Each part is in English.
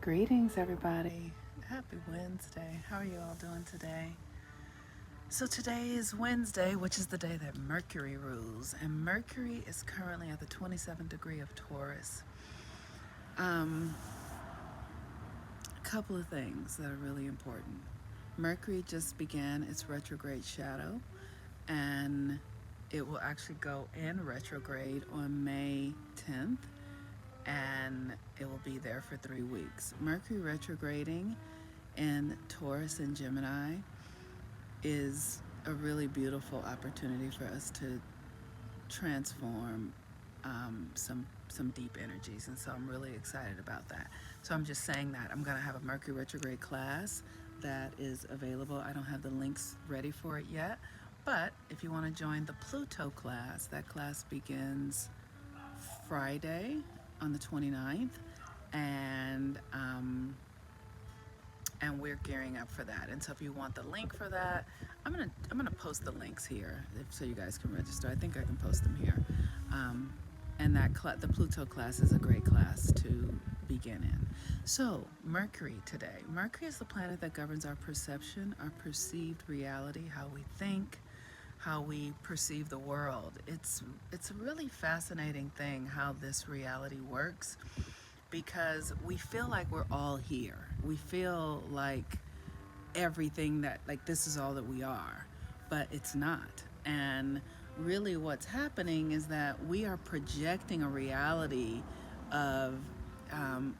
Greetings, everybody. Happy Wednesday. How are you all doing today? So, today is Wednesday, which is the day that Mercury rules, and Mercury is currently at the 27th degree of Taurus. A couple of things that are really important. Mercury just began its retrograde shadow, and it will actually go in retrograde on May 10th, and it will be there for 3 weeks. Mercury retrograding in Taurus and Gemini is a really beautiful opportunity for us to transform some deep energies, and so I'm really excited about that. So I'm just saying that I'm going to have a Mercury retrograde class that is available. I don't have the links ready for it yet, but if you want to join the Pluto class, that class begins Friday on the 29th, and we're gearing up for that. And so if you want the link for that, I'm gonna post the links here so you guys can register. I think I can post them here. And the Pluto class is a great class to begin in. So Mercury today. Mercury is the planet that governs our perception, our perceived reality, how we think, how we perceive the world. It's a really fascinating thing how this reality works, because we feel like we're all here. We feel like everything like this is all that we are, but it's not. And really what's happening is that we are projecting a reality of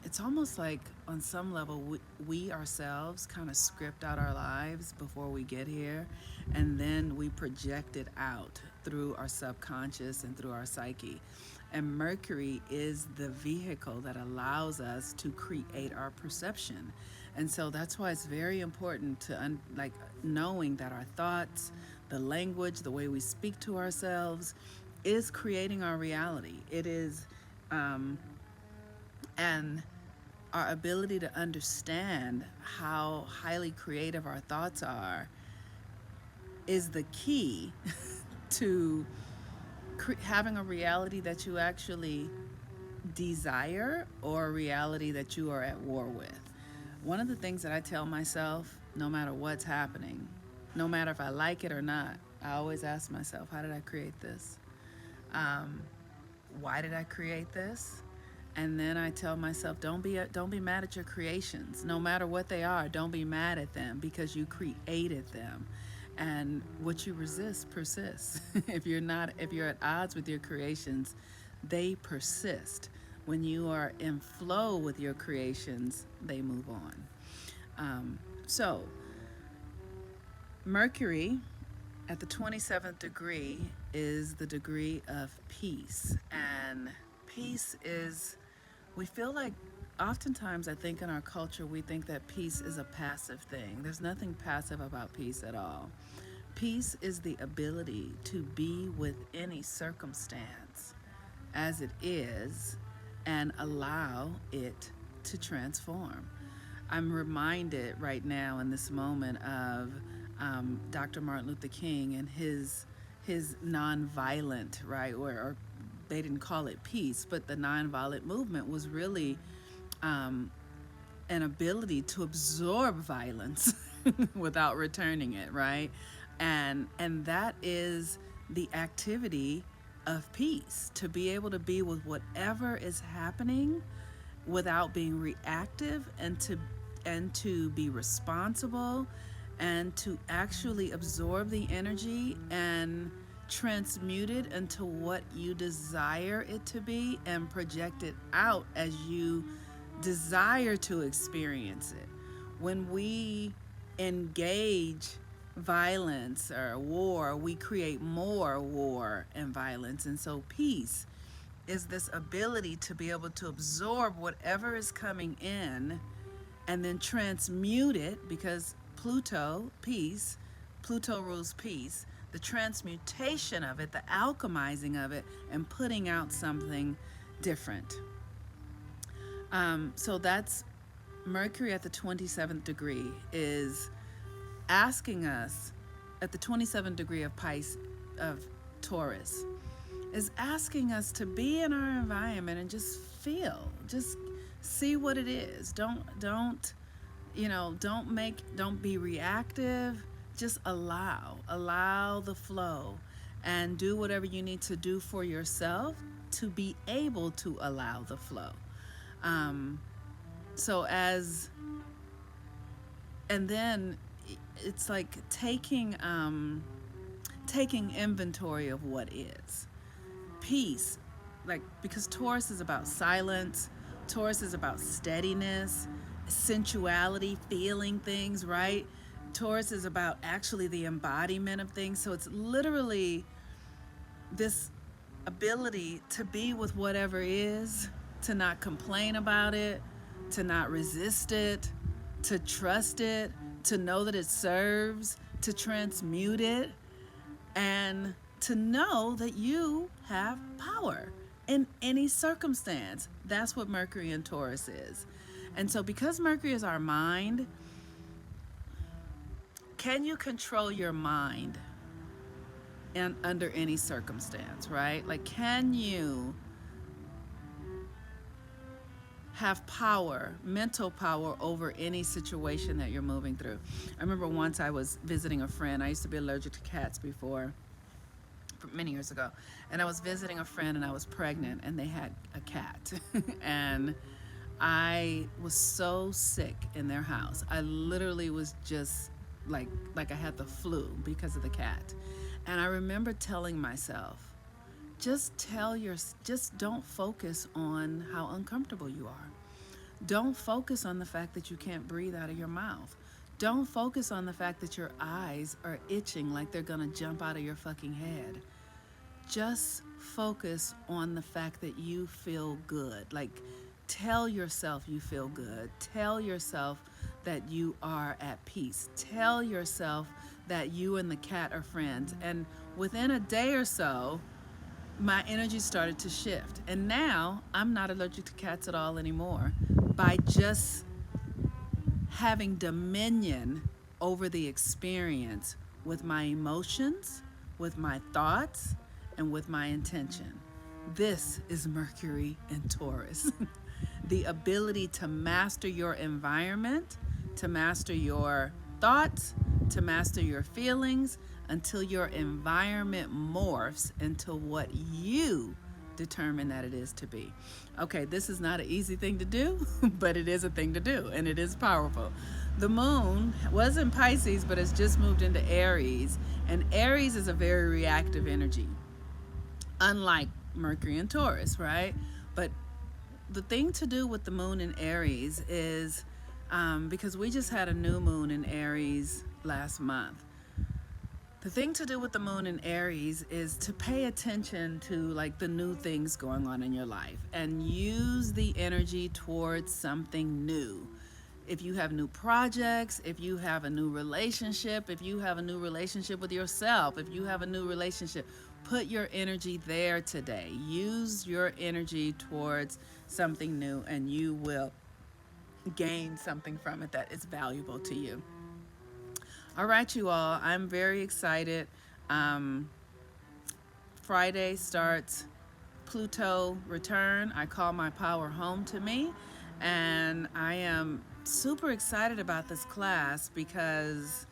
it's almost like on some level we ourselves kind of script out our lives before we get here, and then we project it out through our subconscious and through our psyche. And Mercury is the vehicle that allows us to create our perception. And so that's why it's very important to knowing that our thoughts, the language, the way we speak to ourselves is creating our reality. It is and our ability to understand how highly creative our thoughts are is the key to having a reality that you actually desire, or a reality that you are at war with. One of the things that I tell myself, no matter what's happening, no matter if I like it or not, I always ask myself, how did I create this? Why did I create this? And then I tell myself, don't be mad at your creations. No matter what they are, don't be mad at them, because you created them. And what you resist persists. If you're at odds with your creations, they persist. When you are in flow with your creations, they move on. So Mercury at the 27th degree is the degree of peace. And peace is, we feel like, oftentimes I think in our culture we think that peace is a passive thing. There's nothing passive about peace at all. Peace is the ability to be with any circumstance as it is and allow it to transform. I'm reminded right now in this moment of Dr. Martin Luther King and his nonviolent, right, or they didn't call it peace, but the nonviolent movement was really an ability to absorb violence without returning it, right? And that is the activity of peace, to be able to be with whatever is happening without being reactive, and to be responsible, and to actually absorb the energy and transmute it into what you desire it to be, and project it out as you desire to experience it. When we engage violence or war, we create more war and violence. And so peace is this ability to be able to absorb whatever is coming in and then transmute it, because Pluto rules peace, the transmutation of it, the alchemizing of it, and putting out something different. So that's Mercury at the 27th degree is asking us, at the 27th degree of Taurus, is asking us to be in our environment and just feel, just See what it is. Don't be reactive. Just allow the flow, and do whatever you need to do for yourself to be able to allow the flow. Um, so as and then it's like taking inventory of what is peace, like, because Taurus is about silence, Taurus is about steadiness, sensuality, feeling things, right? Taurus is about actually the embodiment of things. So it's literally this ability to be with whatever is, to not complain about it, to not resist it, to trust it, to know that it serves, to transmute it, and to know that you have power in any circumstance. That's what Mercury in Taurus is. And so, because Mercury is our mind, can you control your mind under any circumstance, right? Like, can you have power, mental power over any situation that you're moving through? I remember once I was visiting a friend. I used to be allergic to cats before, many years ago, and I was visiting a friend, and I was pregnant, and they had a cat. And I was so sick in their house. I literally was just like I had the flu because of the cat. And I remember telling myself, just don't focus on how uncomfortable you are. Don't focus on the fact that you can't breathe out of your mouth. Don't focus on the fact that your eyes are itching like they're gonna jump out of your fucking head. Just focus on the fact that you feel good. Like, tell yourself you feel good. Tell yourself that you are at peace. Tell yourself that you and the cat are friends. And within a day or so, my energy started to shift. And now I'm not allergic to cats at all anymore, by just having dominion over the experience with my emotions, with my thoughts, and with my intention. This is Mercury in Taurus. The ability to master your environment, to master your thoughts, to master your feelings, until your environment morphs into what you determine that it is to be. Okay, this is not an easy thing to do, but it is a thing to do, and it is powerful. The moon was in Pisces, but it's just moved into Aries, and Aries is a very reactive energy, unlike Mercury and Taurus, right? But the thing to do with the moon in Aries is, because we just had a new moon in Aries last month, the thing to do with the moon in Aries is to pay attention to, like, the new things going on in your life, and use the energy towards something new. If you have new projects, if you have a new relationship, if you have a new relationship with yourself, if you have a new relationship, put your energy there today. Use your energy towards something new, and you will gain something from it that is valuable to you. All right, you all, I'm very excited. Friday starts Pluto return. I call my power home to me, and I am super excited about this class because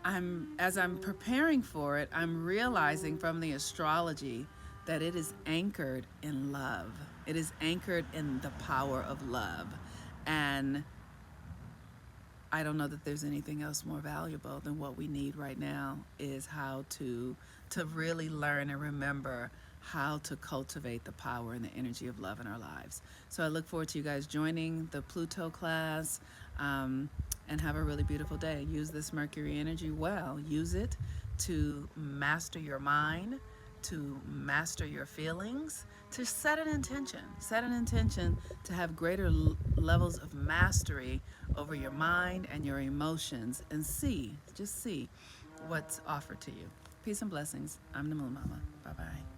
as I'm preparing for it, I'm realizing from the astrology that it is anchored in love. It is anchored in the power of love. And I don't know that there's anything else more valuable than what we need right now, is how to really learn and remember how to cultivate the power and the energy of love in our lives. So I look forward to you guys joining the Pluto class, and have a really beautiful day. Use this Mercury energy well. Use it to master your mind, to master your feelings, to set an intention. Set an intention to have greater levels of mastery over your mind and your emotions, and just see what's offered to you. Peace and blessings. I'm the Moon Mama. Bye-bye.